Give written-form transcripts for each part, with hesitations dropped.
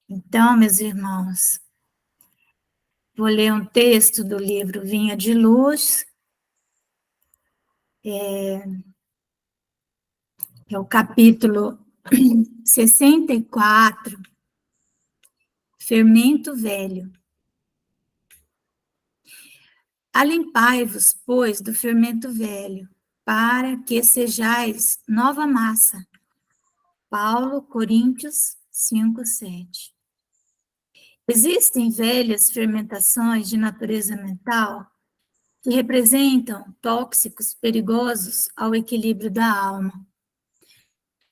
Então, meus irmãos, vou ler um texto do livro Vinha de Luz, é o capítulo 64, Fermento Velho. Alimpai-vos, pois, do fermento velho, para que sejais nova massa. Paulo, Coríntios 5:7. Existem velhas fermentações de natureza mental que representam tóxicos perigosos ao equilíbrio da alma.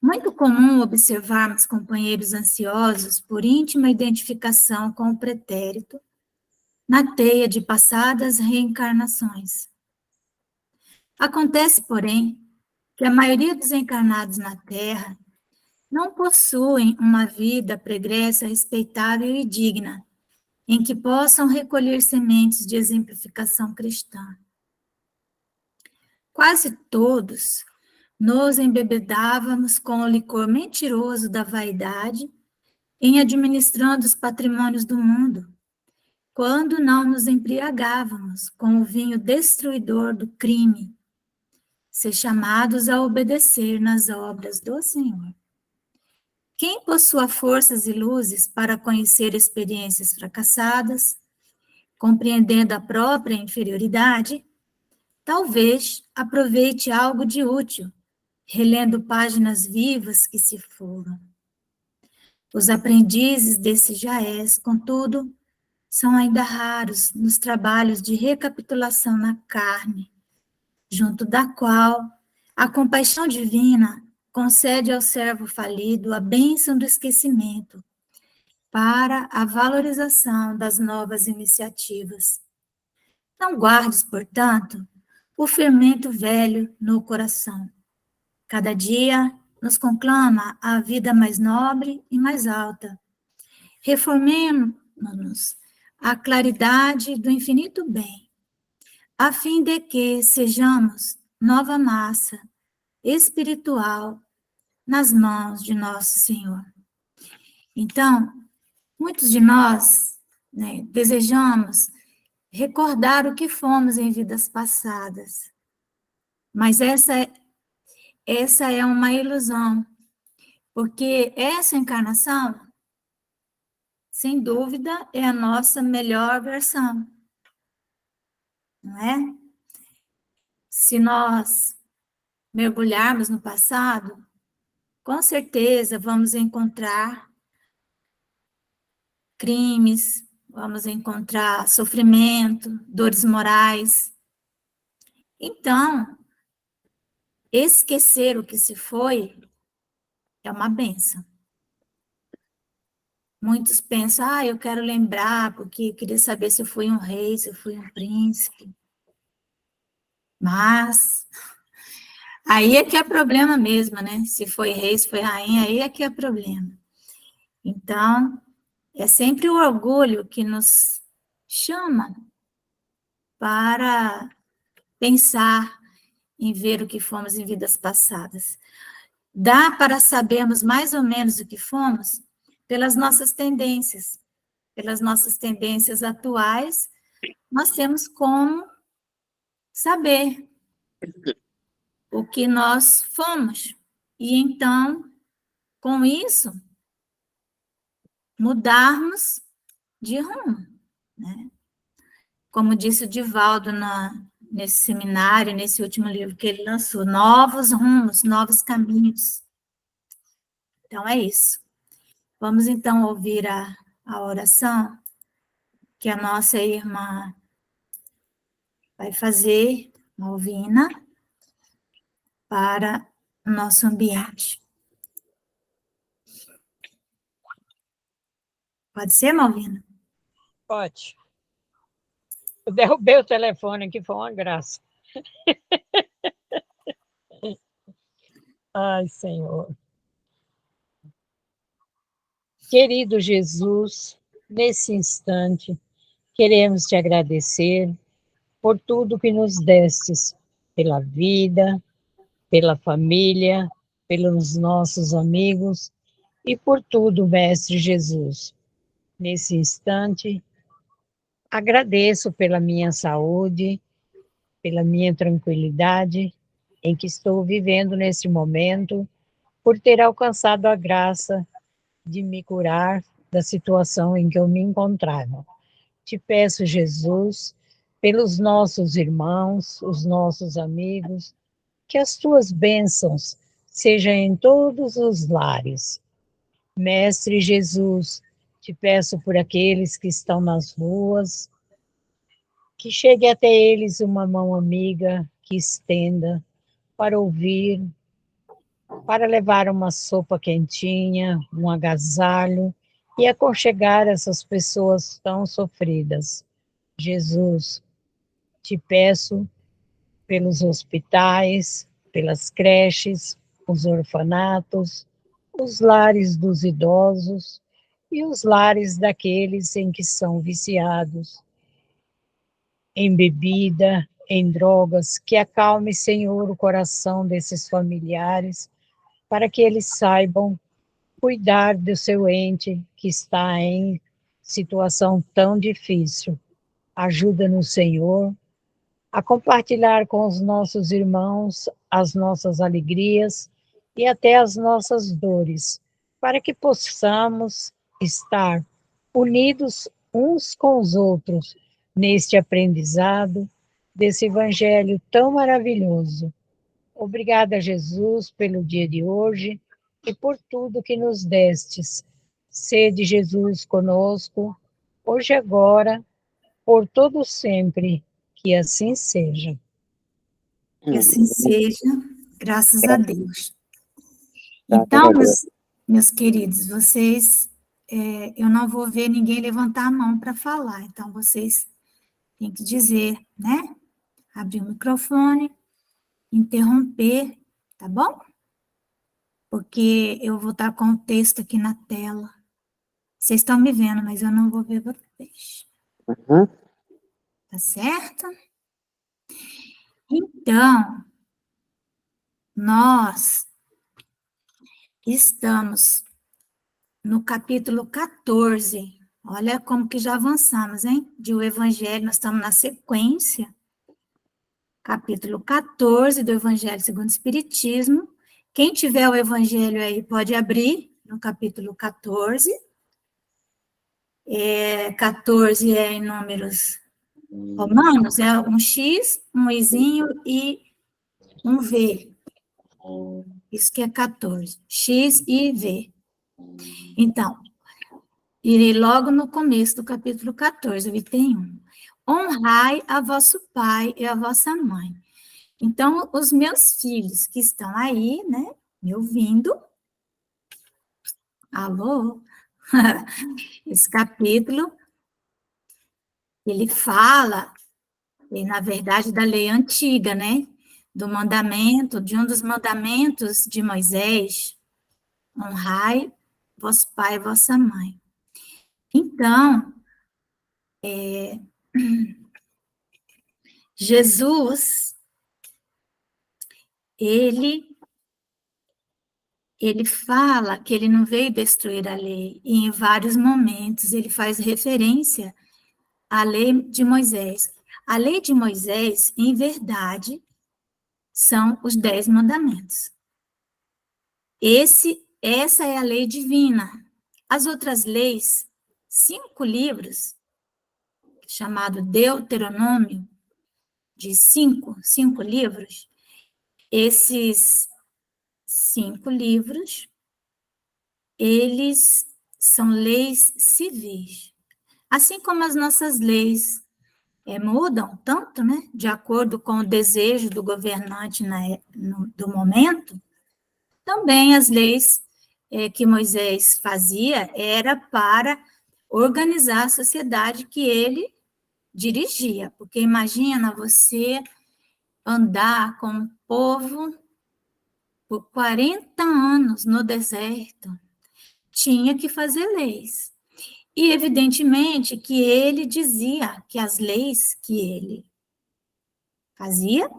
Muito comum observarmos companheiros ansiosos por íntima identificação com o pretérito, na teia de passadas reencarnações. Acontece, porém, que a maioria dos encarnados na Terra não possuem uma vida pregressa respeitável e digna, em que possam recolher sementes de exemplificação cristã. Quase todos nos embebedávamos com o licor mentiroso da vaidade em administrando os patrimônios do mundo, quando não nos embriagávamos com o vinho destruidor do crime, ser chamados a obedecer nas obras do Senhor. Quem possua forças e luzes para conhecer experiências fracassadas, compreendendo a própria inferioridade, talvez aproveite algo de útil, relendo páginas vivas que se foram. Os aprendizes desse Jaez, contudo, são ainda raros nos trabalhos de recapitulação na carne, junto da qual a compaixão divina concede ao servo falido a bênção do esquecimento para a valorização das novas iniciativas. Não guardes, portanto, o fermento velho no coração. Cada dia nos conclama a vida mais nobre e mais alta. Reformemo-nos à claridade do infinito bem, a fim de que sejamos nova massa espiritual nas mãos de nosso Senhor. Então, muitos de nós, desejamos recordar o que fomos em vidas passadas, mas essa é uma ilusão, porque essa encarnação, sem dúvida, é a nossa melhor versão, não é? Se nós mergulharmos no passado, com certeza vamos encontrar crimes, vamos encontrar sofrimento, dores morais. Então, esquecer o que se foi é uma bênção. Muitos pensam, eu quero lembrar, porque eu queria saber se eu fui um rei, se eu fui um príncipe. Mas, aí é que é problema mesmo, né? Se foi rei, se foi rainha, aí é que é problema. Então, é sempre o orgulho que nos chama para pensar em ver o que fomos em vidas passadas. Dá para sabermos mais ou menos o que fomos pelas nossas tendências atuais, nós temos como saber o que nós fomos. E então, com isso, mudarmos de rumo, né? Como disse o Divaldo nesse seminário, nesse último livro que ele lançou, novos rumos, novos caminhos. Então, é isso. Vamos, então, ouvir a oração que a nossa irmã vai fazer, Malvina, para o nosso ambiente. Pode ser, Malvina? Pode. Eu derrubei o telefone aqui, foi uma graça. Ai, Senhor. Querido Jesus, nesse instante, queremos te agradecer por tudo que nos destes, pela vida, pela família, pelos nossos amigos e por tudo, Mestre Jesus. nesse instante. Agradeço pela minha saúde, pela minha tranquilidade em que estou vivendo nesse momento, por ter alcançado a graça de me curar da situação em que eu me encontrava. Te peço, Jesus, pelos nossos irmãos, os nossos amigos, que as tuas bênçãos sejam em todos os lares. Mestre Jesus, te peço por aqueles que estão nas ruas, que chegue até eles uma mão amiga que estenda para ouvir, para levar uma sopa quentinha, um agasalho e aconchegar essas pessoas tão sofridas. Jesus, te peço pelos hospitais, pelas creches, os orfanatos, os lares dos idosos e os lares daqueles em que são viciados em bebida, em drogas, que acalme, Senhor, o coração desses familiares, para que eles saibam cuidar do seu ente que está em situação tão difícil. Ajuda-nos, Senhor, a compartilhar com os nossos irmãos as nossas alegrias e até as nossas dores, para que possamos estar unidos uns com os outros neste aprendizado desse evangelho tão maravilhoso. Obrigada, Jesus, pelo dia de hoje e por tudo que nos destes. Sede, Jesus, conosco, hoje e agora, por todo sempre. Que assim seja. Que assim seja, graças a Deus. Então, meus queridos, vocês, eu não vou ver ninguém levantar a mão para falar, então vocês têm que dizer, né? Abrir o microfone, interromper, tá bom? Porque eu vou estar com o texto aqui na tela. Vocês estão me vendo, mas eu não vou ver vocês. Uhum. Tá certo? Então, nós estamos no capítulo 14. Olha como que já avançamos, hein? De o Evangelho, nós estamos na sequência. Capítulo 14 do Evangelho segundo o Espiritismo. Quem tiver o Evangelho aí pode abrir no capítulo 14. 14 é em números romanos, é um X, um Izinho e um V. Isso que é 14. X e V. Então, irei logo no começo do capítulo 14, o item 1. Honrai a vosso pai e a vossa mãe. Então, os meus filhos que estão aí, né, me ouvindo, alô? Esse capítulo, ele fala, na verdade, da lei antiga, né, do mandamento, de um dos mandamentos de Moisés, honrai vosso pai e vossa mãe. Então, Jesus, ele fala que ele não veio destruir a lei, e em vários momentos ele faz referência à lei de Moisés. A lei de Moisés, em verdade, são os 10 mandamentos. Essa é a lei divina. As outras leis, 5 livros, chamado Deuteronômio, de 5 livros, esses 5 livros, eles são leis civis. Assim como as nossas leis mudam tanto, né, de acordo com o desejo do governante do momento, também as leis que Moisés fazia era para organizar a sociedade que ele dirigia. Porque imagina você andar com o povo por 40 anos no deserto, tinha que fazer leis. E, evidentemente, que ele dizia que as leis que ele fazia,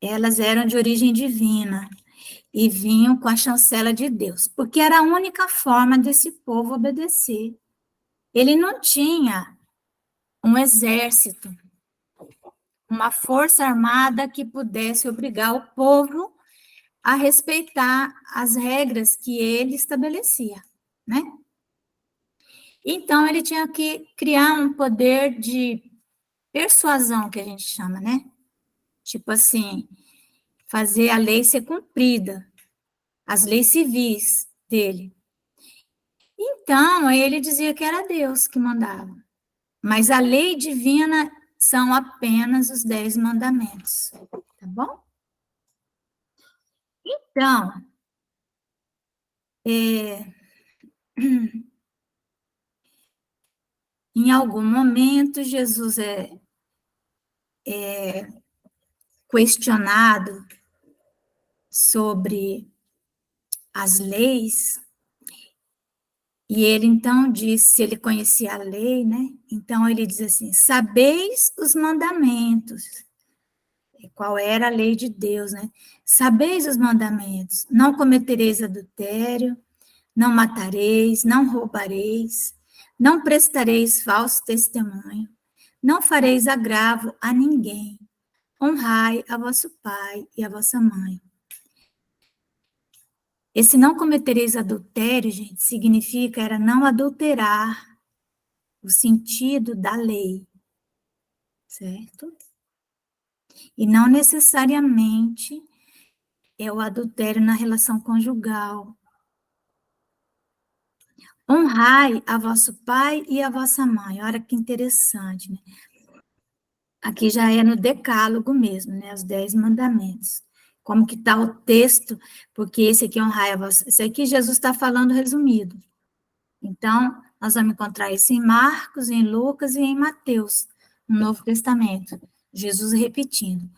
elas eram de origem divina e vinham com a chancela de Deus, porque era a única forma desse povo obedecer Ele não tinha um exército, uma força armada que pudesse obrigar o povo a respeitar as regras que ele estabelecia, né? Então, ele tinha que criar um poder de persuasão, que a gente chama, né? Tipo assim, fazer a lei ser cumprida, as leis civis dele. Então, ele dizia que era Deus que mandava. Mas a lei divina são apenas os 10 mandamentos, tá bom? Então, em algum momento, Jesus é questionado sobre as leis, e ele então diz, se ele conhecia a lei, né? Então ele diz assim: sabeis os mandamentos. Qual era a lei de Deus, né? Sabeis os mandamentos: não cometereis adultério, não matareis, não roubareis, não prestareis falso testemunho, não fareis agravo a ninguém, honrai a vosso pai e a vossa mãe. Esse não cometereis adultério, gente, significa era não adulterar o sentido da lei, certo? E não necessariamente é o adultério na relação conjugal. Honrai a vosso pai e a vossa mãe. Olha que interessante, né? Aqui já é no decálogo mesmo, né? Os 10 mandamentos. Como que está o texto? Porque esse aqui é honrai a vossa... Esse aqui Jesus está falando resumido. Então, nós vamos encontrar isso em Marcos, em Lucas e em Mateus, no Novo Testamento. Jesus repetindo.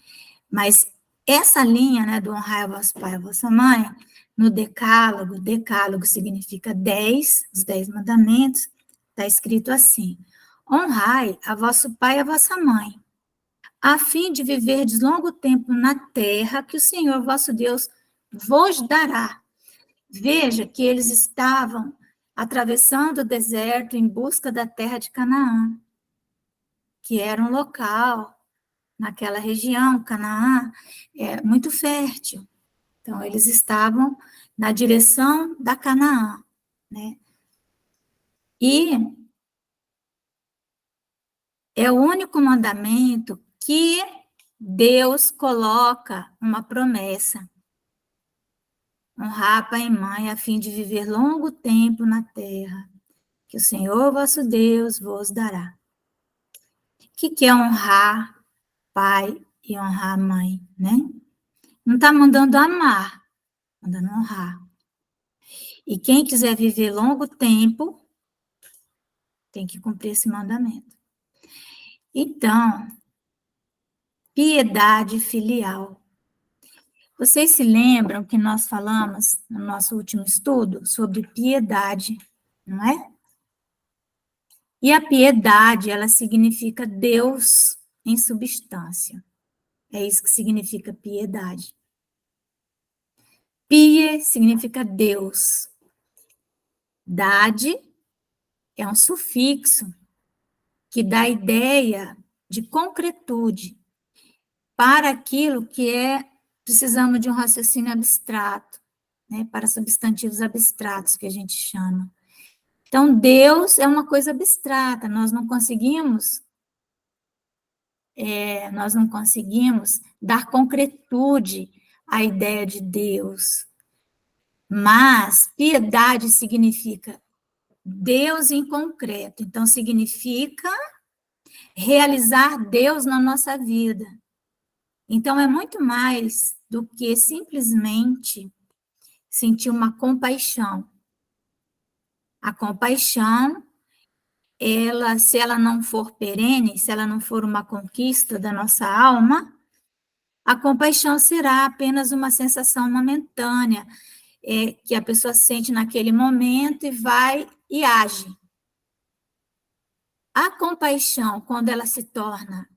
Mas essa linha, né, do honrar a vosso pai e a vossa mãe, no decálogo significa 10, os 10 mandamentos, está escrito assim: honrai a vosso pai e a vossa mãe, a fim de viverdes longo tempo na terra que o Senhor vosso Deus vos dará. Veja que eles estavam atravessando o deserto em busca da terra de Canaã, que era um local, naquela região, Canaã, muito fértil. Então, eles estavam na direção da Canaã, né? E é o único mandamento que Deus coloca uma promessa: honrar pai e mãe a fim de viver longo tempo na terra, que o Senhor vosso Deus vos dará. O que é honrar pai e honrar mãe, né? Não está mandando amar, mandando honrar. E quem quiser viver longo tempo, tem que cumprir esse mandamento. Então, piedade filial. Vocês se lembram que nós falamos no nosso último estudo sobre piedade, não é? E a piedade, ela significa Deus em substância. É isso que significa piedade. Pie significa Deus. Dade é um sufixo que dá a ideia de concretude para aquilo que precisamos de um raciocínio abstrato, né, para substantivos abstratos, que a gente chama. Então, Deus é uma coisa abstrata, nós não conseguimos dar concretude à ideia de Deus. Mas piedade significa Deus em concreto, então significa realizar Deus na nossa vida. Então, é muito mais do que simplesmente sentir uma compaixão. A compaixão, se ela não for perene, se ela não for uma conquista da nossa alma, a compaixão será apenas uma sensação momentânea, que a pessoa sente naquele momento e vai e age. A compaixão, quando ela se torna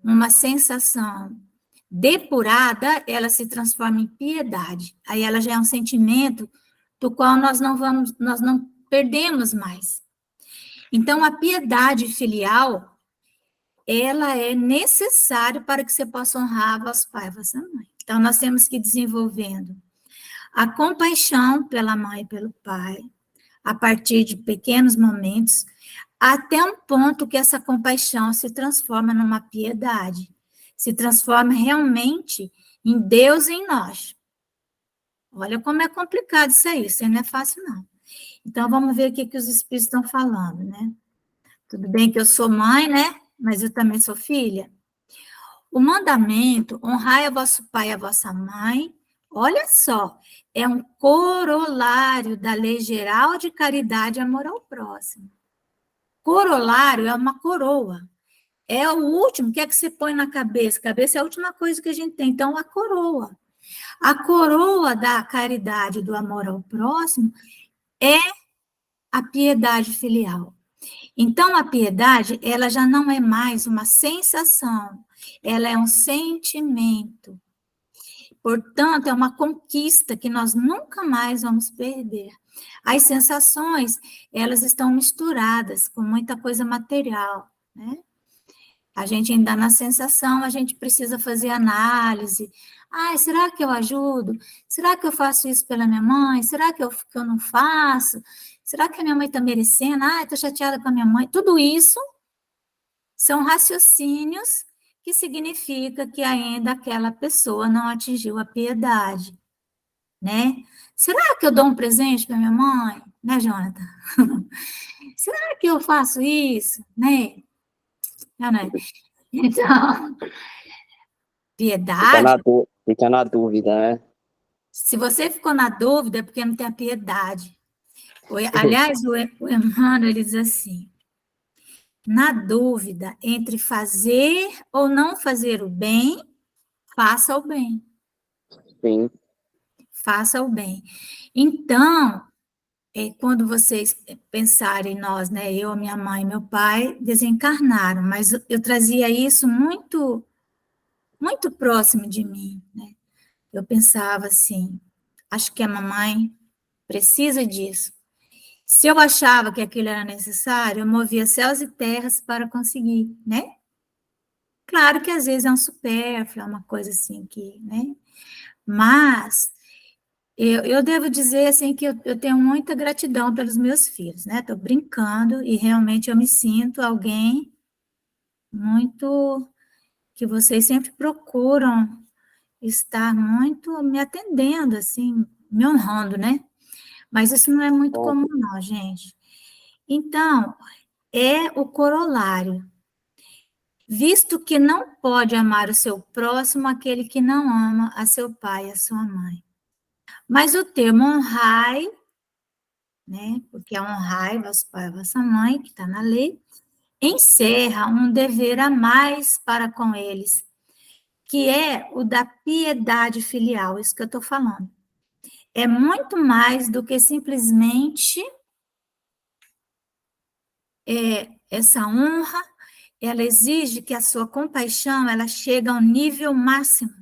uma sensação depurada, ela se transforma em piedade. Aí ela já é um sentimento do qual nós não perdemos mais. Então, a piedade filial, ela é necessária para que você possa honrar vosso pai e vossa mãe. Então, nós temos que ir desenvolvendo a compaixão pela mãe e pelo pai, a partir de pequenos momentos, até um ponto que essa compaixão se transforma numa piedade, se transforma realmente em Deus em nós. Olha como é complicado isso aí não é fácil, não. Então, vamos ver o que os espíritos estão falando, né? Tudo bem que eu sou mãe, né? Mas eu também sou filha. O mandamento, honrai a vosso pai e a vossa mãe, olha só, é um corolário da lei geral de caridade e amor ao próximo. Corolário é uma coroa. É o último, o que é que você põe na cabeça? Cabeça é a última coisa que a gente tem. Então, a coroa. A coroa da caridade e do amor ao próximo é a piedade filial. Então, a piedade, ela já não é mais uma sensação, ela é um sentimento. Portanto, é uma conquista que nós nunca mais vamos perder. As sensações, elas estão misturadas com muita coisa material, né? A gente ainda na sensação, a gente precisa fazer análise. Ah, será que eu ajudo? Será que eu faço isso pela minha mãe? Será que eu não faço? Será que a minha mãe está merecendo? Ah, estou chateada com a minha mãe. Tudo isso são raciocínios que significa que ainda aquela pessoa não atingiu a piedade, né? Será que eu dou um presente para minha mãe? Né, Jonathan? Será que eu faço isso? Né? Não, né? Então, piedade, Fica na dúvida, né? se você ficou na dúvida, é porque não tem a piedade. Aliás, o Emmanuel, ele diz assim, na dúvida entre fazer ou não fazer o bem, faça o bem. Sim. Faça o bem. Então, quando vocês pensarem nós, né, eu, minha mãe e meu pai desencarnaram, mas eu trazia isso muito, muito próximo de mim, né? Eu pensava assim, acho que a mamãe precisa disso. Se eu achava que aquilo era necessário, eu movia céus e terras para conseguir, né? Claro que às vezes é um supérfluo, é uma coisa assim que, né? Mas eu devo dizer assim que eu tenho muita gratidão pelos meus filhos, né? Estou brincando e realmente eu me sinto alguém muito que vocês sempre procuram estar muito me atendendo, assim, me honrando, né? Mas isso não é muito Bom, comum, não, gente. Então, é o corolário. Visto que não pode amar o seu próximo aquele que não ama a seu pai e a sua mãe. Mas o termo honrai, né, porque é honrai vosso pai e vossa mãe, que está na lei, encerra um dever a mais para com eles, que é o da piedade filial, isso que eu estou falando. É muito mais do que simplesmente essa honra, ela exige que a sua compaixão, ela chegue ao nível máximo,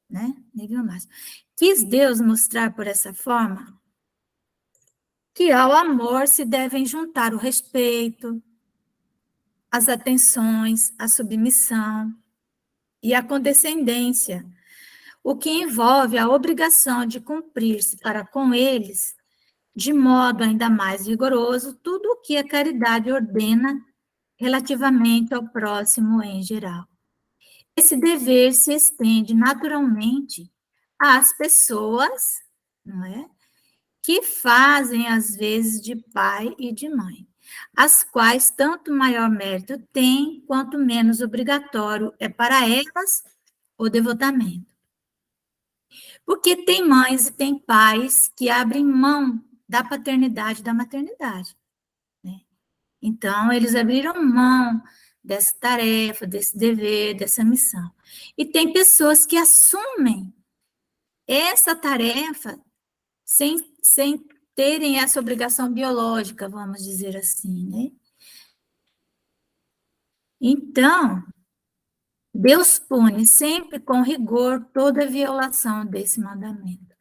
né? Nível máximo. Quis Deus mostrar por essa forma que ao amor se devem juntar o respeito, as atenções, a submissão e a condescendência, o que envolve a obrigação de cumprir-se para com eles, de modo ainda mais rigoroso, tudo o que a caridade ordena relativamente ao próximo em geral. Esse dever se estende naturalmente às pessoas, não é? Que fazem às vezes de pai e de mãe, as quais tanto maior mérito têm, quanto menos obrigatório é para elas o devotamento. Porque tem mães e tem pais que abrem mão da paternidade e da maternidade, né? Então, eles abriram mão dessa tarefa, desse dever, dessa missão. E tem pessoas que assumem essa tarefa sem terem essa obrigação biológica, vamos dizer assim, né? Então, Deus pune sempre com rigor toda violação desse mandamento.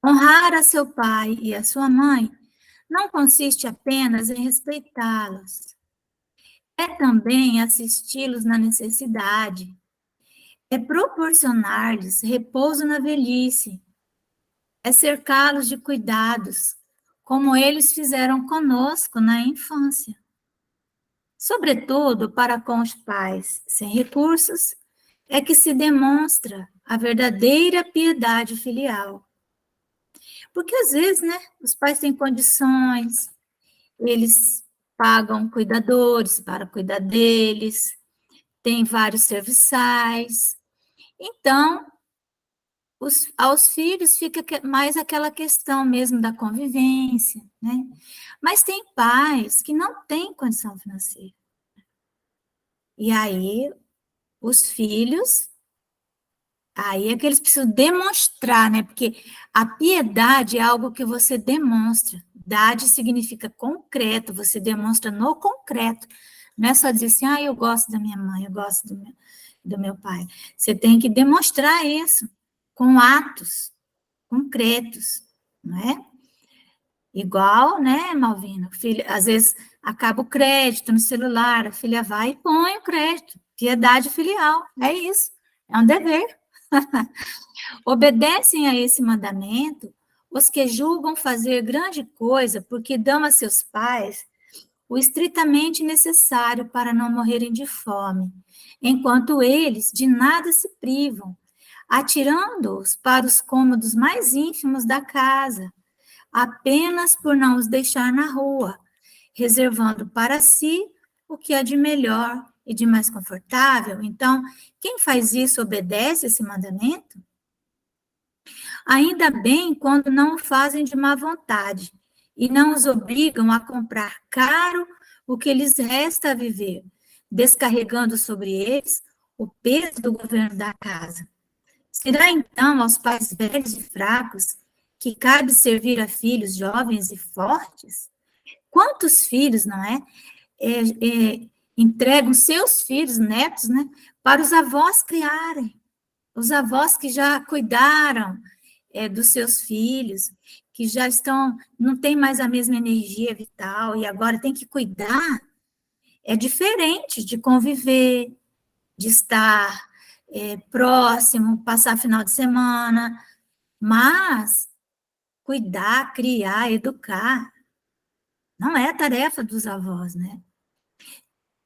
Honrar a seu pai e a sua mãe não consiste apenas em respeitá-los, é também assisti-los na necessidade, é proporcionar-lhes repouso na velhice, é cercá-los de cuidados, como eles fizeram conosco na infância. Sobretudo para com os pais sem recursos, é que se demonstra a verdadeira piedade filial. Porque às vezes, né, os pais têm condições, eles pagam cuidadores para cuidar deles, tem vários serviçais. Então, aos filhos fica mais aquela questão mesmo da convivência, né? Mas tem pais que não têm condição financeira. E aí, os filhos, aí é que eles precisam demonstrar, né? Porque a piedade é algo que você demonstra. Dade significa concreto, você demonstra no concreto. Não é só dizer assim, eu gosto da minha mãe, eu gosto do meu pai. Você tem que demonstrar isso com atos concretos, não é? Igual, né, Malvina? Filho, às vezes acaba o crédito no celular, a filha vai e põe o crédito. Piedade filial, é isso, é um dever. Obedecem a esse mandamento os que julgam fazer grande coisa porque dão a seus pais o estritamente necessário para não morrerem de fome, enquanto eles de nada se privam, atirando-os para os cômodos mais ínfimos da casa, apenas por não os deixar na rua, reservando para si o que é de melhor e de mais confortável. Então, quem faz isso obedece esse mandamento? Ainda bem quando não o fazem de má vontade e não os obrigam a comprar caro o que lhes resta a viver, descarregando sobre eles o peso do governo da casa. Será então aos pais velhos e fracos que cabe servir a filhos jovens e fortes? Quantos filhos, não é? Entregam seus filhos, netos, né, para os avós criarem, os avós que já cuidaram dos seus filhos, que já estão, não tem mais a mesma energia vital e agora tem que cuidar, é diferente de conviver, de estar próximo, passar final de semana, mas cuidar, criar, educar, não é tarefa dos avós, né?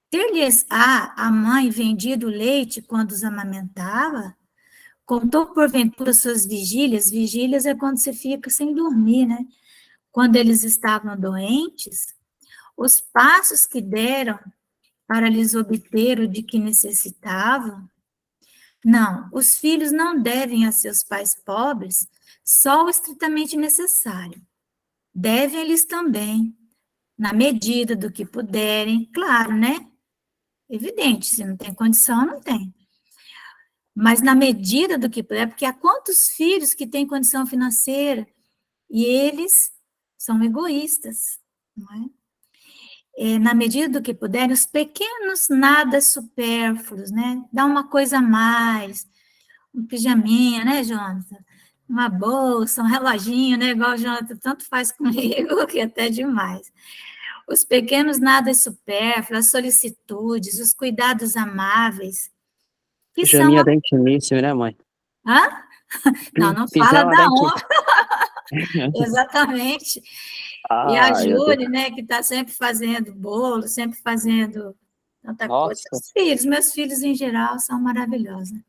Ter-lhes-á a mãe vendido leite quando os amamentava? Contou porventura suas vigílias? Vigílias é quando você fica sem dormir, né? Quando eles estavam doentes, os passos que deram para lhes obter o de que necessitavam? Não, os filhos não devem a seus pais pobres só o estritamente necessário. Devem eles também, na medida do que puderem, claro, né? Evidente, se não tem condição, não tem. Mas na medida do que puder, porque há quantos filhos que têm condição financeira e eles são egoístas, não é? Na medida do que puderem, os pequenos nada supérfluos, né? Dá uma coisa a mais, um pijaminha, né, Jonathan? Uma bolsa, um reloginho, né? Igual o Jonathan tanto faz comigo, que é até demais. Os pequenos nada supérfluos, as solicitudes, os cuidados amáveis, que são... Pijaminha da intimíssima, né, mãe? Hã? Não fala Pijama da da intimíssima. honra, exatamente. E a Ai, meu Deus. Júlia, né, que está sempre fazendo bolo, sempre fazendo tanta coisa. Nossa, Os filhos, meus filhos em geral, são maravilhosos. Né?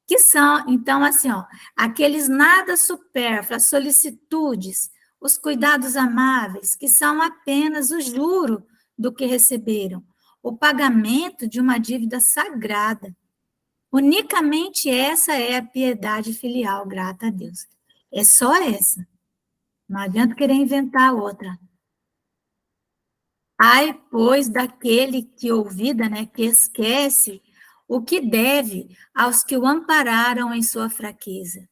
Que são, então, assim, ó, aqueles nada supérfluos, as solicitudes, os cuidados amáveis, que são apenas o juro do que receberam, o pagamento de uma dívida sagrada. Unicamente essa é a piedade filial, grata a Deus. É só essa. Não adianta querer inventar outra. Ai, pois, daquele que ouvida, né, que esquece o que deve aos que o ampararam em sua fraqueza,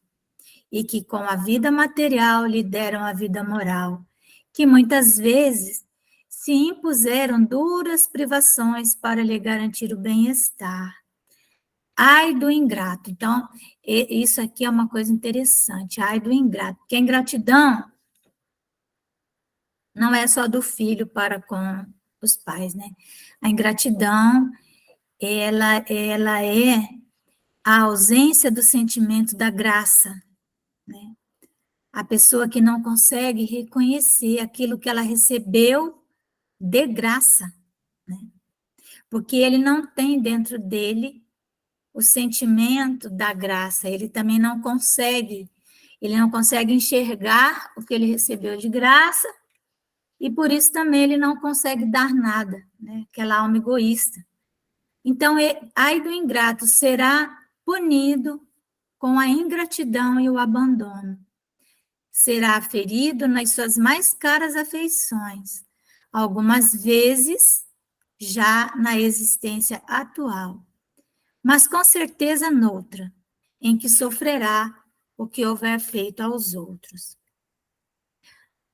e que com a vida material lhe deram a vida moral, que muitas vezes se impuseram duras privações para lhe garantir o bem-estar. Ai do ingrato. Então, isso aqui é uma coisa interessante. Ai do ingrato. Porque a ingratidão não é só do filho para com os pais, né? A ingratidão, ela é a ausência do sentimento da graça, né? A pessoa que não consegue reconhecer aquilo que ela recebeu de graça, né? Porque ele não tem dentro dele o sentimento da graça, ele não consegue enxergar o que ele recebeu de graça, e por isso também ele não consegue dar nada, né? Aquela alma egoísta. Então, ai do ingrato, será punido com a ingratidão e o abandono. Será ferido nas suas mais caras afeições, algumas vezes já na existência atual, mas com certeza noutra, em que sofrerá o que houver feito aos outros.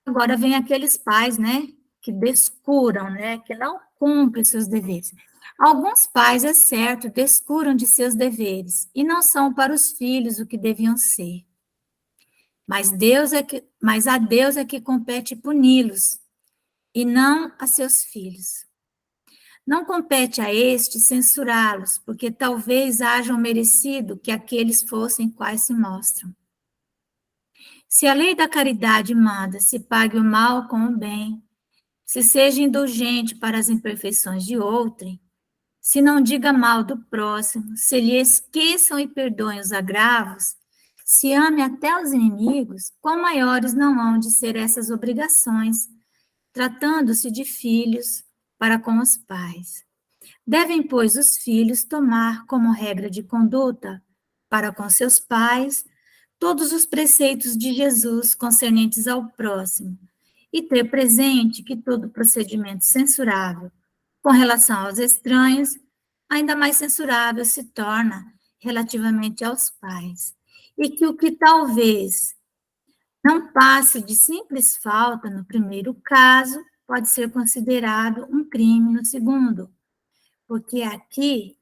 Agora vem aqueles pais, né, que descuram, né, que não cumprem seus deveres. Alguns pais, é certo, descuram de seus deveres e não são para os filhos o que deviam ser. Mas a Deus é que compete puni-los e não a seus filhos. Não compete a estes censurá-los, porque talvez hajam merecido que aqueles fossem quais se mostram. Se a lei da caridade manda se pague o mal com o bem, se seja indulgente para as imperfeições de outrem, se não diga mal do próximo, se lhe esqueçam e perdoem os agravos, se ame até os inimigos, quão maiores não hão de ser essas obrigações, tratando-se de filhos para com os pais. Devem, pois, os filhos tomar como regra de conduta para com seus pais todos os preceitos de Jesus concernentes ao próximo e ter presente que todo procedimento censurável com relação aos estranhos, ainda mais censurável se torna relativamente aos pais, e que o que talvez não passe de simples falta no primeiro caso, pode ser considerado um crime no segundo, porque aqui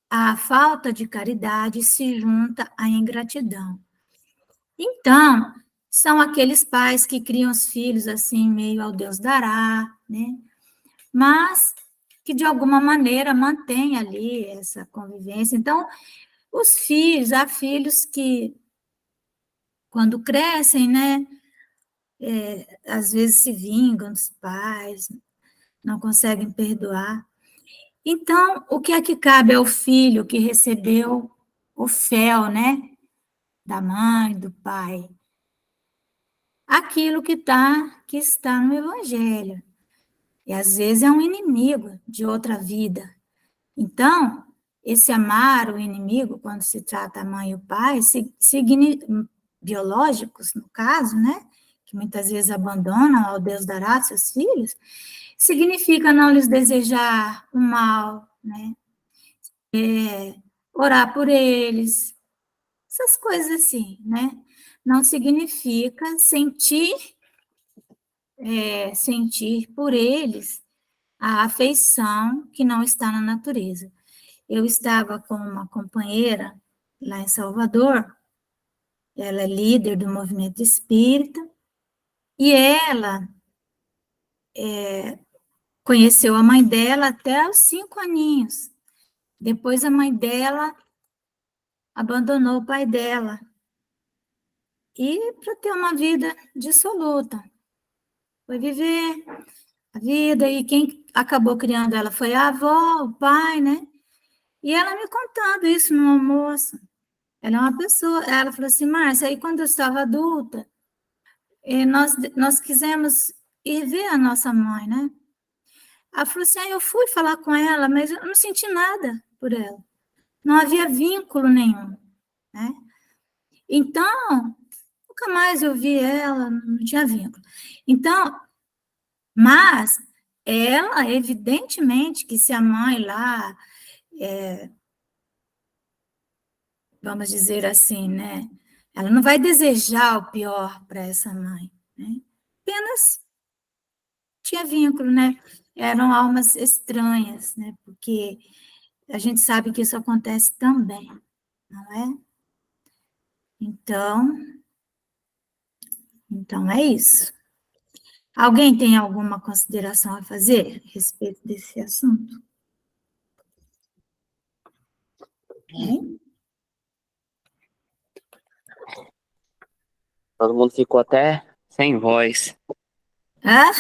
a falta de caridade se junta à ingratidão. Então, são aqueles pais que criam os filhos assim, meio ao Deus dará, né? Mas que de alguma maneira mantém ali essa convivência. Então, há filhos que, quando crescem, né, às vezes se vingam dos pais, não conseguem perdoar. Então, o que é que cabe ao filho que recebeu o fel, né, da mãe, do pai? Aquilo que está no Evangelho. E às vezes é um inimigo de outra vida. Então, esse amar o inimigo, quando se trata a mãe e o pai, biológicos, no caso, né, que muitas vezes abandonam ao Deus dará seus filhos, significa não lhes desejar o mal, né, orar por eles, essas coisas assim, né, não significa sentir por eles a afeição que não está na natureza. Eu estava com uma companheira lá em Salvador, ela é líder do movimento espírita, e ela conheceu a mãe dela até os 5 aninhos. Depois a mãe dela abandonou o pai dela. E para ter uma vida dissoluta. Foi viver a vida, e quem acabou criando ela foi a avó, o pai, né? E ela me contando isso no almoço. Ela é uma pessoa, ela falou assim, Márcia, aí quando eu estava adulta, nós quisemos ir ver a nossa mãe, né? Ela falou assim, eu fui falar com ela, mas eu não senti nada por ela. Não havia vínculo nenhum, né? Então, nunca mais eu vi ela, não tinha vínculo. Então, mas ela, evidentemente, que se a mãe lá, vamos dizer assim, né? Ela não vai desejar o pior para essa mãe, né? Apenas tinha vínculo, né? Eram almas estranhas, né? Porque a gente sabe que isso acontece também, não é? Então é isso. Alguém tem alguma consideração a fazer a respeito desse assunto? Hein? Todo mundo ficou até sem voz. Ah,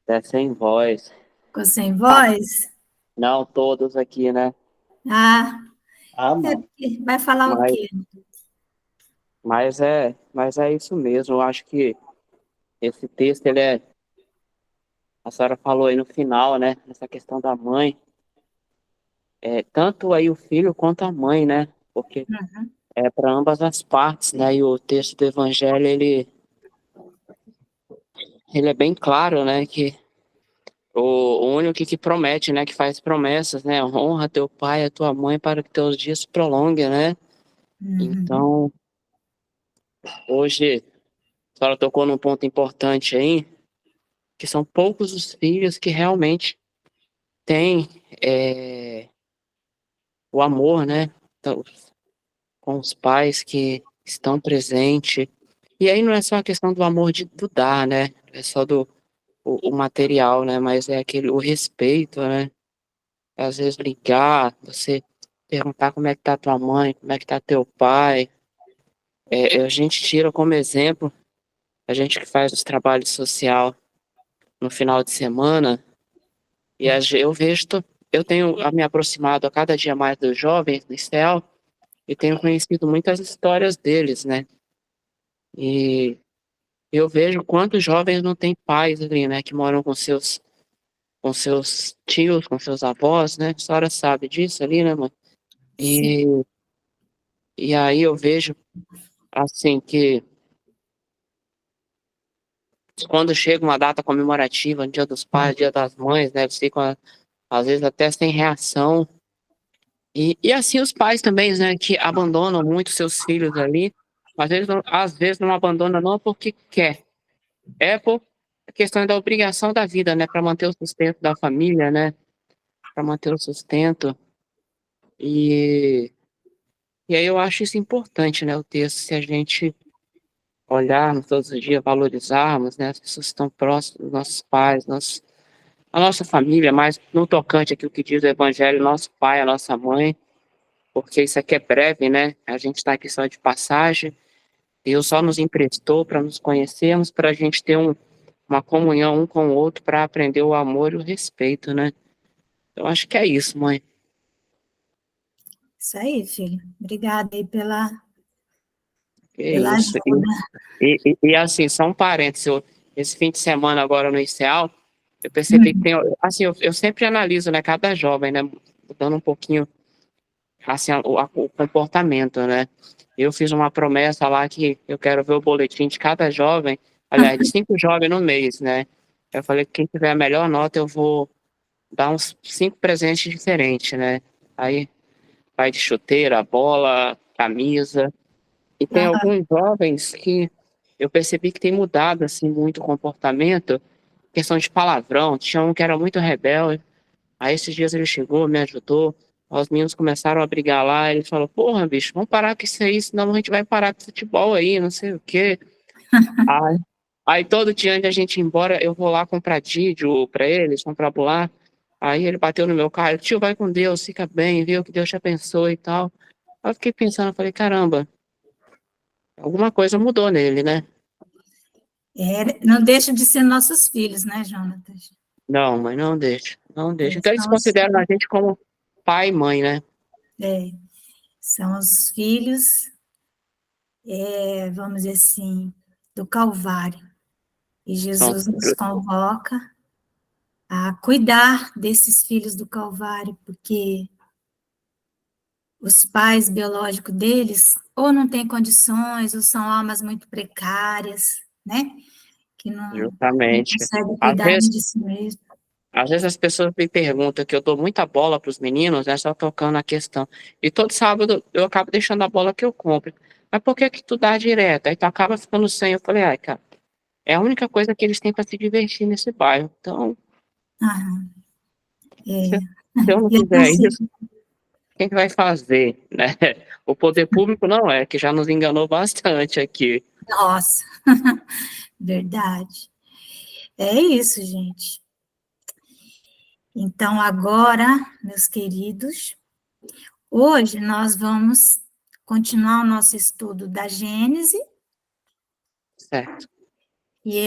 Até sem voz. ficou sem voz? Não todos aqui, né? Ah, Não. vai falar o Mas, quê? mas é isso mesmo. Eu acho que esse texto, a senhora falou aí no final, né? Essa questão da mãe. Tanto aí o filho quanto a mãe, né? Porque Uhum. é para ambas as partes, né? E o texto do Evangelho, ele é bem claro, né? Que o único que promete, né? Que faz promessas, né? Honra teu pai e a tua mãe para que teus dias se prolonguem, né? Uhum. Então, hoje, a senhora tocou num ponto importante aí, que são poucos os filhos que realmente têm o amor, né? Então, com os pais que estão presentes. E aí não é só a questão do amor do dar, né? É só o material, né? Mas é o respeito, né? Às vezes ligar, você perguntar como é que tá tua mãe, como é que tá teu pai. A gente tira como exemplo, a gente que faz os trabalhos social no final de semana, e eu vejo, eu tenho me aproximado a cada dia mais dos jovens do ICEL e tenho conhecido muitas histórias deles, né? E eu vejo quantos jovens não têm pais ali, né? Que moram com seus tios, com seus avós, né? A senhora sabe disso ali, né, mãe? Sim. E aí eu vejo, assim, que quando chega uma data comemorativa, Dia dos Pais, Dia das Mães, né? Eles ficam, às vezes, até sem reação. E assim os pais também, né? Que abandonam muito seus filhos ali. Às vezes não abandonam não porque quer. É por questão da obrigação da vida, né? Para manter o sustento da família, né? Para manter o sustento. E, e aí eu acho isso importante, né? O texto, se a gente olharmos todos os dias, valorizarmos, né? As pessoas que estão próximas dos nossos pais, a nossa família, mas no tocante aqui o que diz o Evangelho, nosso pai, a nossa mãe, porque isso aqui é breve, né? A gente está aqui só de passagem. Deus só nos emprestou para nos conhecermos, para a gente ter uma comunhão um com o outro, para aprender o amor e o respeito, né? Eu acho que é isso, mãe. Isso aí, filho. Obrigada aí É pela isso. ajuda. E assim, só um parênteses, esse fim de semana agora no ICEAL, eu percebi que Uhum. tem, assim, eu sempre analiso, né, cada jovem, né, mudando um pouquinho, assim, o comportamento, né. Eu fiz uma promessa lá que eu quero ver o boletim de cada jovem, aliás, de 5 jovens no mês, né. Eu falei que quem tiver a melhor nota eu vou dar uns 5 presentes diferentes, né. Aí vai de chuteira, bola, camisa. E tem Aham. alguns jovens que eu percebi que tem mudado, assim, muito o comportamento, questão de palavrão. Tinha um que era muito rebelde, aí esses dias ele chegou, me ajudou, os meninos começaram a brigar lá, ele falou: "Porra, bicho, vamos parar com isso aí, senão a gente vai parar com futebol aí, não sei o quê". Aí aí todo dia antes da gente ir embora, eu vou lá comprar Didio pra eles, comprar bolacha, aí ele bateu no meu carro: "Tio, vai com Deus, fica bem, viu, que Deus te abençoe e tal". Aí eu fiquei pensando, eu falei: "Caramba, alguma coisa mudou nele, né". Não deixa de ser nossos filhos, né, Jonatas? Não, mas não deixa, não deixa. Então eles São os, consideram a gente como pai e mãe, né? é, são os filhos, vamos dizer assim, do Calvário. E São Jesus nos filhos. convoca a cuidar desses filhos do Calvário, porque os pais biológicos deles ou não têm condições, ou são almas muito precárias, né? Que não Justamente. conseguem Às cuidar nem vezes, de si mesmo. às vezes as pessoas me perguntam que eu dou muita bola para os meninos, né? Só tocando a questão. E todo sábado eu acabo deixando a bola que eu compro. Mas por que que tu dá direto? Aí tu acaba ficando sem. Eu falei, ai, cara, é a única coisa que eles têm para se divertir nesse bairro. Então, Aham, se, é. se eu não E fizer assim, isso, quem que vai fazer, né? O poder público não é, que já nos enganou bastante aqui. Nossa, verdade. É isso, gente. Então, agora, meus queridos, hoje nós vamos continuar o nosso estudo da Gênese, Certo. e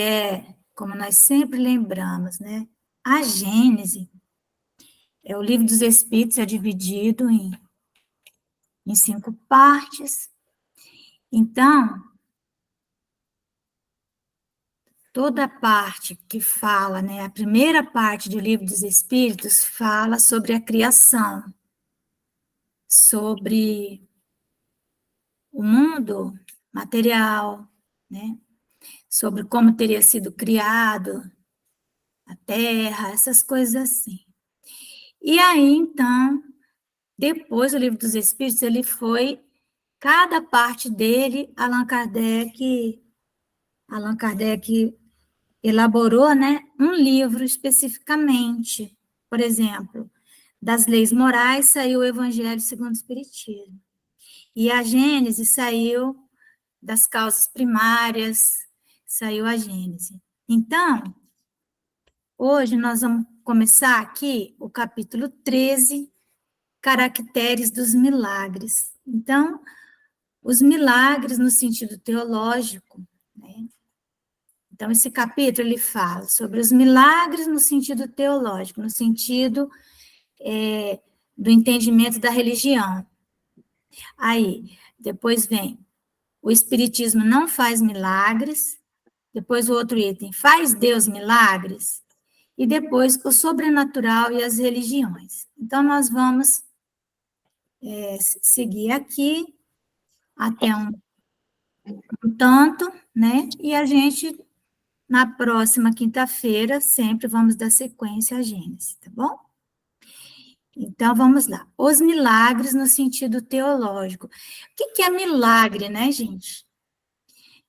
como nós sempre lembramos, né? A Gênese é o livro dos Espíritos, é dividido em 5 partes. Então, toda a parte que fala, né? A primeira parte do livro dos Espíritos fala sobre a criação, sobre o mundo material, né? Sobre como teria sido criado a Terra, essas coisas assim. E aí, então, depois do Livro dos Espíritos, cada parte dele, Allan Kardec elaborou, né, um livro especificamente. Por exemplo, das leis morais saiu o Evangelho segundo o Espiritismo. E a Gênese saiu das causas primárias, saiu a Gênese. Então, hoje nós vamos começar aqui o capítulo 13, Caracteres dos Milagres. Então, os milagres no sentido teológico, né? Então, esse capítulo ele fala sobre os milagres no sentido teológico, no sentido do entendimento da religião. Aí, depois vem, o Espiritismo não faz milagres, depois o outro item, faz Deus milagres, e depois o sobrenatural e as religiões. Então, nós vamos seguir aqui até um tanto, né? E a gente, na próxima quinta-feira, sempre vamos dar sequência à Gênesis, tá bom? Então, vamos lá. Os milagres no sentido teológico. O que é milagre, né, gente?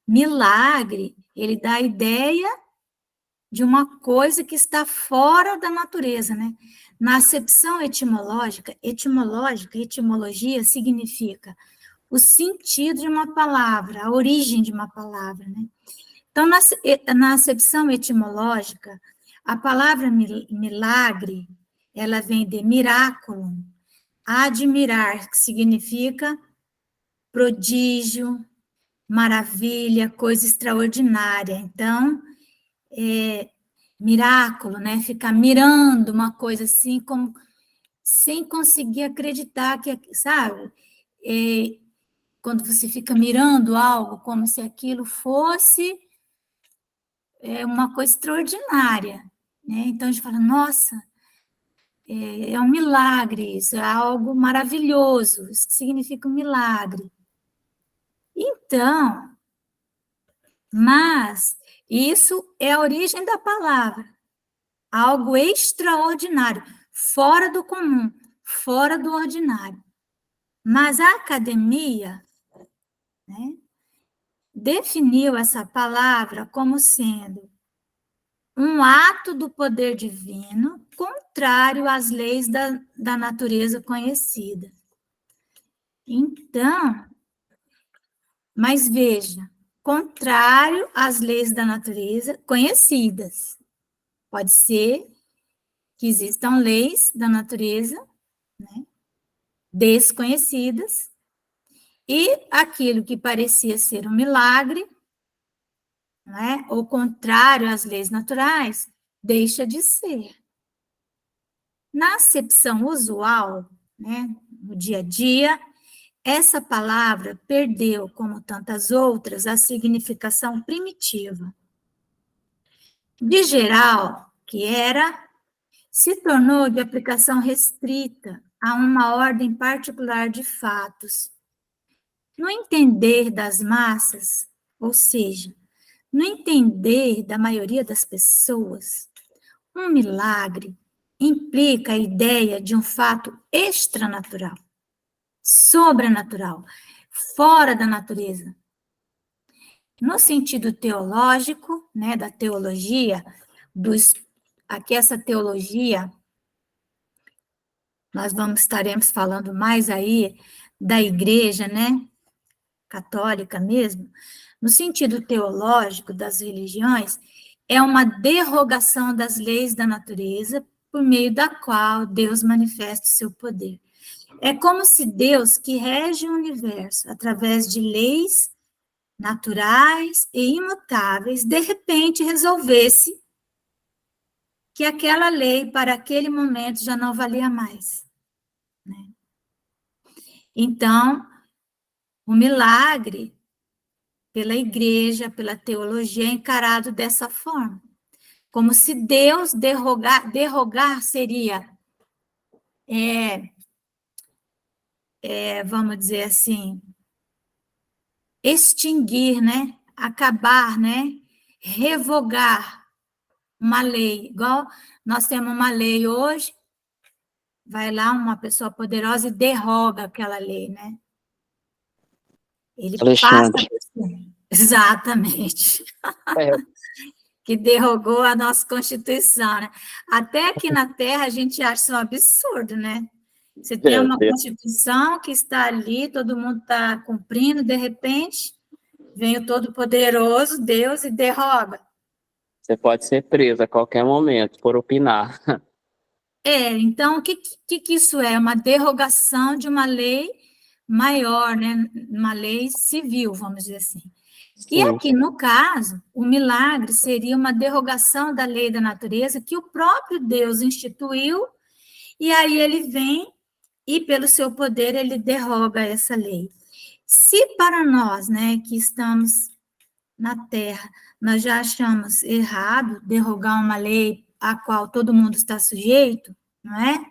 Milagre, ele dá a ideia de uma coisa que está fora da natureza, né? Na acepção etimologia significa o sentido de uma palavra, a origem de uma palavra, né? Então, na acepção etimológica, a palavra milagre, ela vem de miraculum, admirar, que significa prodígio, maravilha, coisa extraordinária. Então, miraculo, né? Ficar mirando uma coisa assim, como sem conseguir acreditar que, sabe? Quando você fica mirando algo como se aquilo fosse uma coisa extraordinária, né? Então a gente fala, nossa, é um milagre isso, é algo maravilhoso, isso significa um milagre. Então, mas isso é a origem da palavra, algo extraordinário, fora do comum, fora do ordinário. Mas a academia, né, definiu essa palavra como sendo um ato do poder divino contrário às leis da natureza conhecida. Então, mas veja, contrário às leis da natureza conhecidas. Pode ser que existam leis da natureza, né, desconhecidas, e aquilo que parecia ser um milagre, né, ou contrário às leis naturais, deixa de ser. Na acepção usual, né, no dia a dia, essa palavra perdeu, como tantas outras, a significação primitiva. De geral, que era, se tornou de aplicação restrita a uma ordem particular de fatos. No entender das massas, ou seja, no entender da maioria das pessoas, um milagre implica a ideia de um fato extranatural, sobrenatural, fora da natureza. No sentido teológico, né, da teologia, aqui essa teologia, nós estaremos falando mais aí da igreja, né, católica mesmo, no sentido teológico das religiões, é uma derrogação das leis da natureza por meio da qual Deus manifesta o seu poder. É como se Deus, que rege o universo através de leis naturais e imutáveis, de repente resolvesse que aquela lei, para aquele momento, já não valia mais. Né? Então, o milagre, pela igreja, pela teologia, é encarado dessa forma. Como se Deus derrogar seria, vamos dizer assim, extinguir, né? Acabar, né? Revogar uma lei. Igual nós temos uma lei hoje, vai lá uma pessoa poderosa e derroga aquela lei, né? Ele passa Alexandre. por cima. Exatamente. É, Que derrogou a nossa Constituição, né? Até aqui na Terra a gente acha isso um absurdo, né? Você tem uma Constituição que está ali, todo mundo está cumprindo, de repente, vem o Todo-Poderoso, Deus, e derroga. você pode ser preso a qualquer momento por opinar. Então, o que isso é? Uma derrogação de uma lei maior, né? Uma lei civil, vamos dizer assim. E Sim. aqui, no caso, o milagre seria uma derrogação da lei da natureza que o próprio Deus instituiu, e aí ele vem e, pelo seu poder, ele derroga essa lei. Se para nós, né, que estamos na Terra, nós já achamos errado derrogar uma lei a qual todo mundo está sujeito, não é?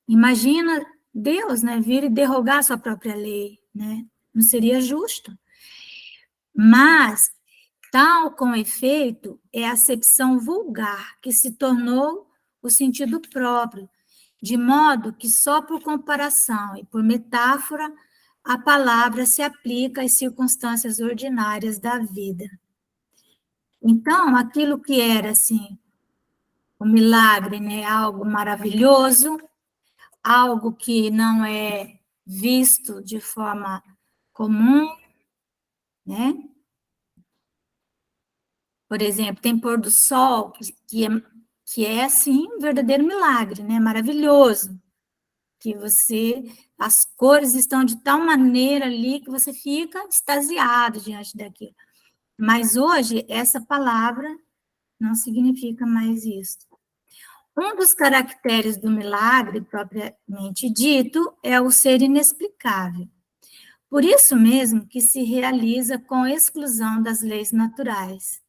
Imagina Deus, né, vir e derrogar a sua própria lei, né? Não seria justo. Mas, tal com efeito, é a acepção vulgar, que se tornou o sentido próprio, de modo que só por comparação e por metáfora a palavra se aplica às circunstâncias ordinárias da vida. Então, aquilo que era assim, o milagre, né, algo maravilhoso, algo que não é visto de forma comum, né? Por exemplo, tem pôr do sol, que é assim, um verdadeiro milagre, né? Maravilhoso. Que as cores estão de tal maneira ali que você fica extasiado diante daquilo. Mas hoje, essa palavra não significa mais isso. Um dos caracteres do milagre, propriamente dito, é o ser inexplicável. Por isso mesmo que se realiza com exclusão das leis naturais.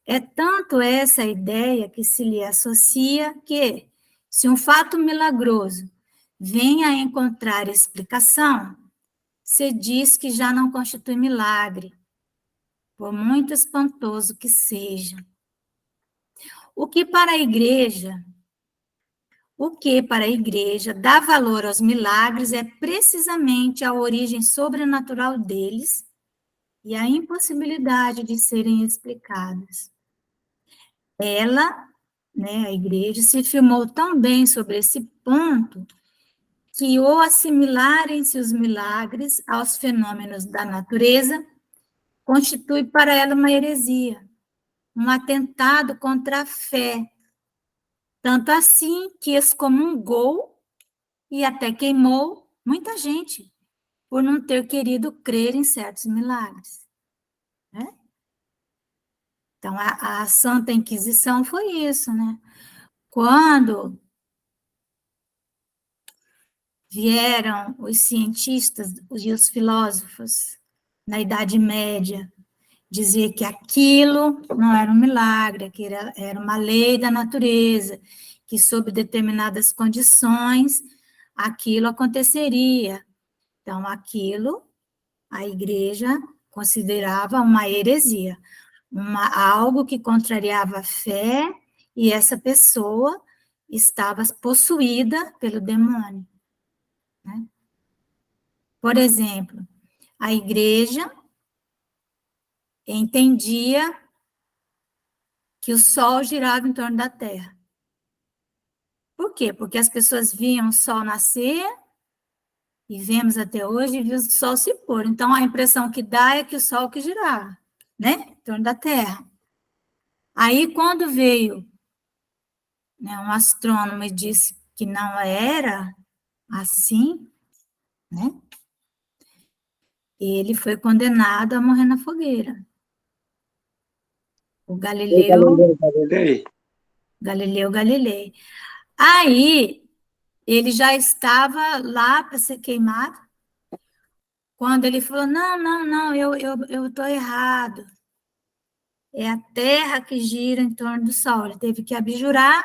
É tanto essa ideia que se lhe associa que, se um fato milagroso vem a encontrar explicação, se diz que já não constitui milagre, por muito espantoso que seja. O que para a igreja dá valor aos milagres é precisamente a origem sobrenatural deles e a impossibilidade de serem explicadas. Ela, né, a igreja, se firmou tão bem sobre esse ponto que, ou assimilarem-se os milagres aos fenômenos da natureza, constitui para ela uma heresia, um atentado contra a fé, tanto assim que excomungou e até queimou muita gente por não ter querido crer em certos milagres. Né? Então, a Santa Inquisição foi isso, né? Quando vieram os cientistas e os filósofos na Idade Média dizer que aquilo não era um milagre, que era uma lei da natureza, que sob determinadas condições aquilo aconteceria. Então, aquilo a igreja considerava uma heresia, algo que contrariava a fé, e essa pessoa estava possuída pelo demônio. Né? Por exemplo, a igreja entendia que o sol girava em torno da Terra. Por quê? Porque as pessoas viam o sol nascer E vemos até hoje e vimos o Sol se pôr. Então, a impressão que dá é que o Sol que girava, né? Em torno da Terra. Aí, quando veio, né, um astrônomo e disse que não era assim, né? Ele foi condenado a morrer na fogueira. O Galileu Galilei. Aí, ele já estava lá para ser queimado, quando ele falou, não, eu estou errado. É a Terra que gira em torno do Sol. Ele teve que abjurar.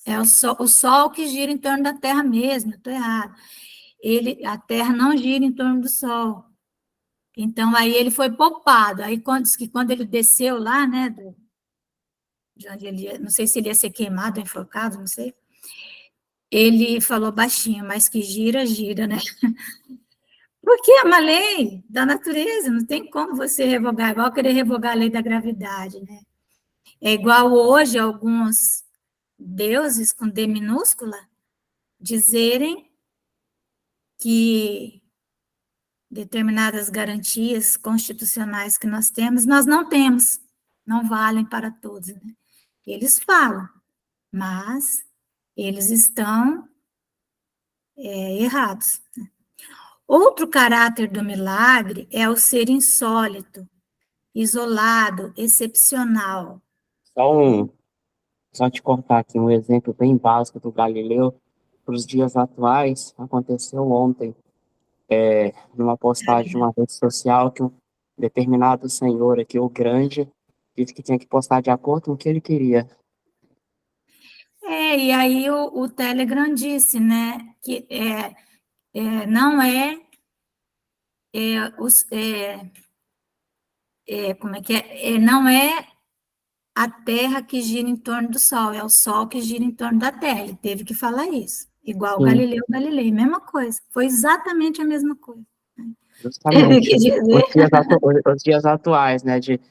É o Sol que gira em torno da Terra mesmo, eu estou errado. A Terra não gira em torno do Sol. Então, aí ele foi poupado. Aí, quando ele desceu lá, né, de onde ele ia, não sei se ele ia ser queimado, enforcado, não sei, ele falou baixinho, mas que gira, gira, né? Porque é uma lei da natureza, não tem como você revogar, igual querer revogar a lei da gravidade, né? É igual hoje alguns deuses com D minúscula dizerem que determinadas garantias constitucionais que nós não temos, não valem para todos, né? Eles falam, mas eles estão errados. Outro caráter do milagre é o ser insólito, isolado, excepcional. Só te cortar aqui um exemplo bem básico do Galileu para os dias atuais. Aconteceu ontem, numa postagem de uma rede social, que um determinado senhor aqui, o grande, disse que tinha que postar de acordo com o que ele queria. E aí o Telegram disse, né, que não como é que é? Não é a Terra que gira em torno do Sol, é o Sol que gira em torno da Terra. Ele teve que falar isso. Igual o Sim, Galileu Galilei, mesma coisa. Foi exatamente a mesma coisa. Teve justamente. que dizer. Os dias atuais, né? De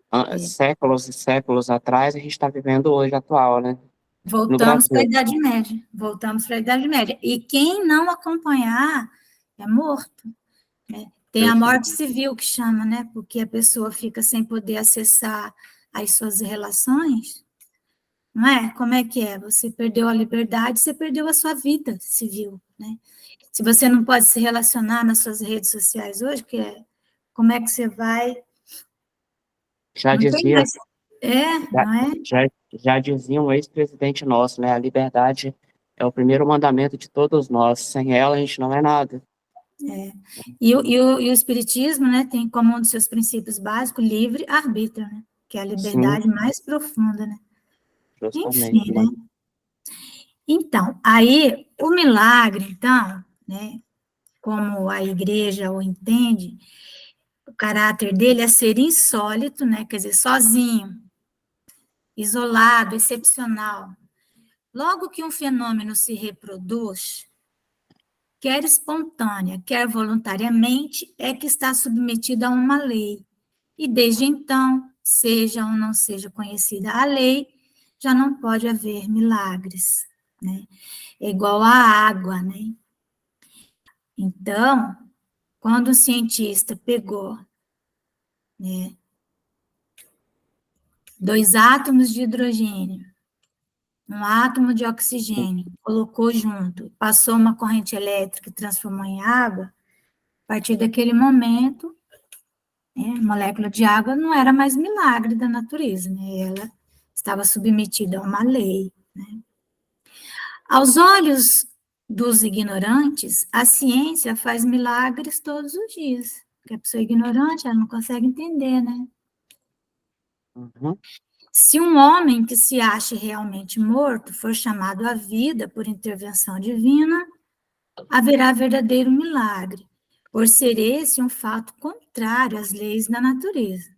É. séculos e séculos atrás, a gente está vivendo hoje atual, né? No Voltamos para a Brasil. Idade Média. Voltamos para a Idade Média. E quem não acompanhar é morto. Né? Tem a morte civil que chama, né? Porque a pessoa fica sem poder acessar as suas relações. Não é? Como é que é? Você perdeu a liberdade, você perdeu a sua vida civil, né? Se você não pode se relacionar nas suas redes sociais hoje, como é que você vai? Já Não tem dizia, mais. Não é? já dizia um ex-presidente nosso, né? A liberdade é o primeiro mandamento de todos nós. Sem ela, a gente não é nada. E o Espiritismo, né, tem como um dos seus princípios básicos livre-arbítrio, né? Que é a Sim, liberdade mais profunda, né? justamente, Enfim, né? né? Então, aí, o milagre, então, né, como a igreja o entende, o caráter dele é ser insólito, né, quer dizer, sozinho, isolado, excepcional. Logo que um fenômeno se reproduz, quer espontânea, quer voluntariamente, é que está submetido a uma lei. E desde então, seja ou não seja conhecida a lei, já não pode haver milagres, né? É igual à água, né? Então, quando o cientista pegou, né, dois átomos de hidrogênio, um átomo de oxigênio, colocou junto, passou uma corrente elétrica e transformou em água, a partir daquele momento, né, a molécula de água não era mais milagre da natureza, né? Ela estava submetida a uma lei, né? Aos olhos dos ignorantes, a ciência faz milagres todos os dias. Porque a pessoa ignorante, ela não consegue entender, né? Uhum. Se um homem que se ache realmente morto for chamado à vida por intervenção divina, haverá verdadeiro milagre, por ser esse um fato contrário às leis da natureza.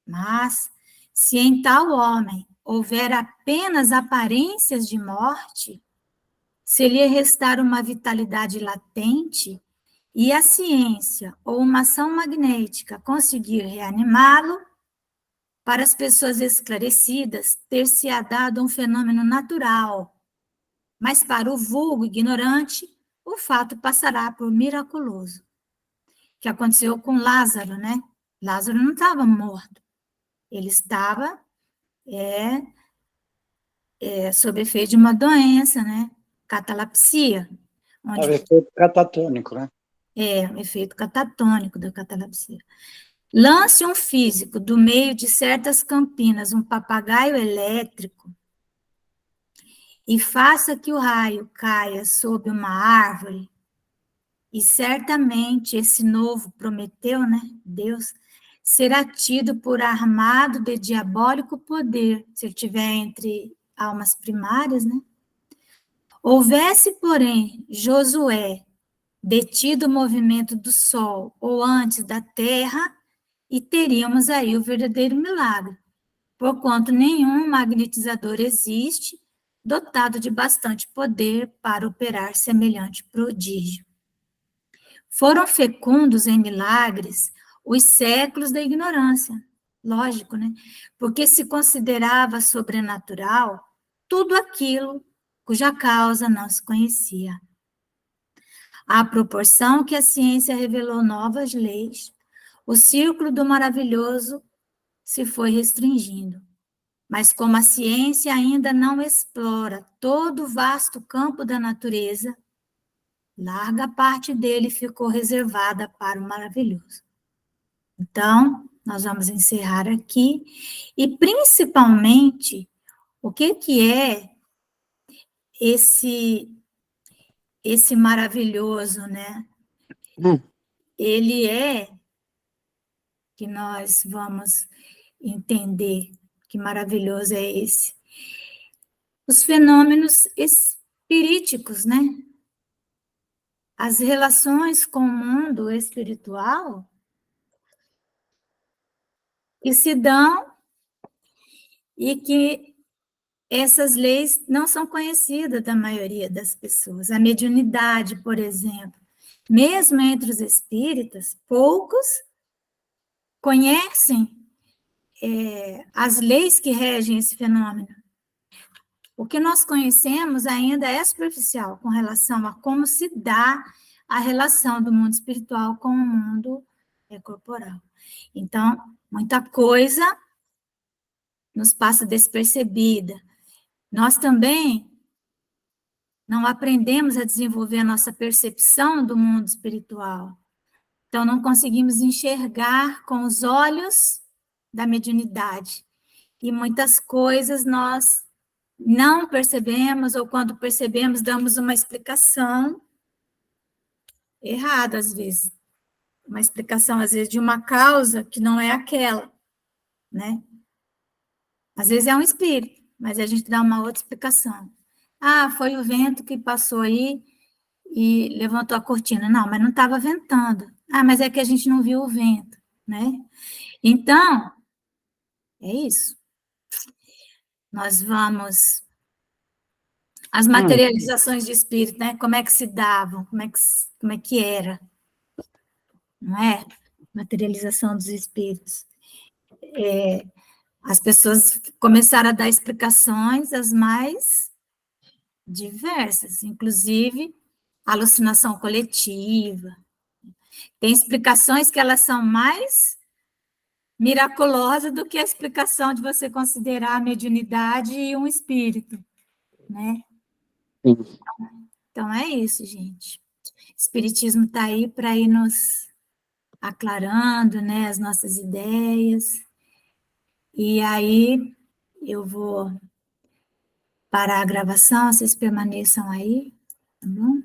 Mas, se em tal homem houver apenas aparências de morte, se lhe restar uma vitalidade latente e a ciência ou uma ação magnética conseguir reanimá-lo, para as pessoas esclarecidas, ter-se-á dado um fenômeno natural, mas para o vulgo ignorante, o fato passará por miraculoso. Que aconteceu com Lázaro, né? Lázaro não estava morto, ele estava sob efeito de uma doença, né? Catalepsia. É o efeito catatônico, né? O efeito catatônico da catalepsia. Lance um físico do meio de certas campinas um papagaio elétrico e faça que o raio caia sob uma árvore, e certamente esse novo Prometeu, né, Deus, será tido por armado de diabólico poder, se ele estiver entre almas primárias, né? Houvesse, porém, Josué detido o movimento do sol ou antes da terra, e teríamos aí o verdadeiro milagre, porquanto nenhum magnetizador existe dotado de bastante poder para operar semelhante prodígio. Foram fecundos em milagres os séculos da ignorância, lógico, né? Porque se considerava sobrenatural tudo aquilo cuja causa não se conhecia. À proporção que a ciência revelou novas leis, o círculo do maravilhoso se foi restringindo. Mas como a ciência ainda não explora todo o vasto campo da natureza, larga parte dele ficou reservada para o maravilhoso. Então, nós vamos encerrar aqui, e principalmente, o que é esse maravilhoso, né? Ele que nós vamos entender que maravilhoso é esse. Os fenômenos espiríticos, né? As relações com o mundo espiritual que se dão e que essas leis não são conhecidas da maioria das pessoas. A mediunidade, por exemplo, mesmo entre os espíritas, poucos conhecem as leis que regem esse fenômeno. O que nós conhecemos ainda é superficial com relação a como se dá a relação do mundo espiritual com o mundo corporal. Então, muita coisa nos passa despercebida. Nós também não aprendemos a desenvolver a nossa percepção do mundo espiritual. Então, não conseguimos enxergar com os olhos da mediunidade. E muitas coisas nós não percebemos, ou quando percebemos, damos uma explicação errada, às vezes. Uma explicação, às vezes, de uma causa que não é aquela, né? Às vezes é um espírito, mas a gente dá uma outra explicação. Ah, foi o vento que passou aí e levantou a cortina. Não, mas não estava ventando. Ah, mas é que a gente não viu o vento, né? Então, é isso. Nós vamos... As materializações de espírito, né? Como é que se davam? Como é que era? Não é? Materialização dos espíritos. As pessoas começaram a dar explicações as mais diversas, inclusive alucinação coletiva. Tem explicações que elas são mais miraculosas do que a explicação de você considerar a mediunidade e um espírito, né? Então, é isso, gente. O espiritismo está aí para ir nos aclarando, né, as nossas ideias. E aí, eu vou parar a gravação, vocês permaneçam aí, tá bom?